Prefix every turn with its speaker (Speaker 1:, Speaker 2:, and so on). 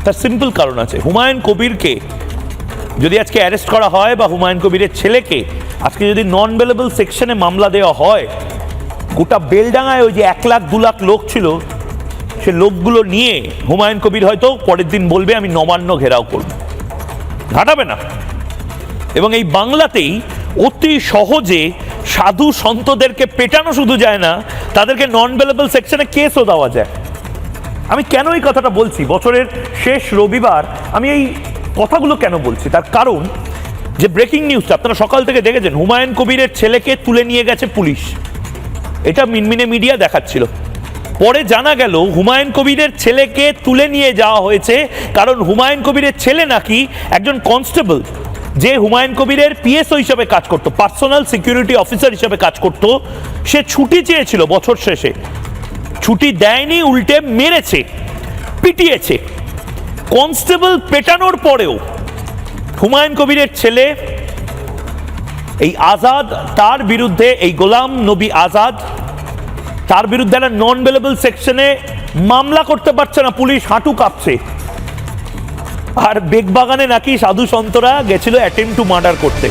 Speaker 1: তার সিম্পল কারণ আছে। হুমায়ুন কবিরকে যদি আজকে অ্যারেস্ট করা হয় বা হুমায়ুন কবিরের ছেলেকে আজকে যদি নন বেলেবল সেকশনে মামলা দেওয়া হয়, গোটা বেলডাঙায় ওই যে 1 লাখ 2 লাখ লোক ছিল, সে লোকগুলো নিয়ে হুমায়ুন কবির হয়তো পরের দিন বলবে আমি নবান্ন ঘেরাও করব, ঘাটাবে না। এবং এই বাংলাতেই অতি সহজে সাধু সন্তদেরকে পেটানো শুধু যায় না, তাদেরকে নন বেলেবল সেকশনে কেসও দেওয়া যায়। আমি কেন এই কথাটা বলছি, বছরের শেষ রবিবার আমি এই কথাগুলো কেন বলছি, তার কারণ যে ব্রেকিং নিউজটা আপনারা সকাল থেকে দেখেছেন, হুমায়ুন কবিরের ছেলেকে তুলে নিয়ে গেছে পুলিশ, এটা মিনমিনে মিডিয়া দেখাচ্ছিল। পরে জানা গেল হুমায়ুন কবিরের ছেলেকে তুলে নিয়ে যাওয়া হয়েছে কারণ হুমায়ুন কবিরের ছেলে নাকি একজন কনস্টেবল, যে হুমায়ুন কবিরের পিএসও হিসেবে কাজ করতো, পার্সোনাল সিকিউরিটি অফিসার হিসেবে কাজ করতো, সে ছুটি চেয়েছিল বছর শেষে, ছুটি দেয়নি, উল্টে মেরেছে, পিটিয়েছে। কনস্টেবল পেটানোর পরেও হুমায়ুন কবিরের ছেলে এই আজাদ, তার বিরুদ্ধে এই গোলাম নবী আজাদ, তার বিরুদ্ধে একটা নন বেলেবল সেকশনে মামলা করতে পারছে না, পুলিশ হাঁটু কাঁপছে। আর বেগবাগানে নাকি সাধু সন্তরা গেছিল অ্যাটেম্প টু মার্ডার করতে।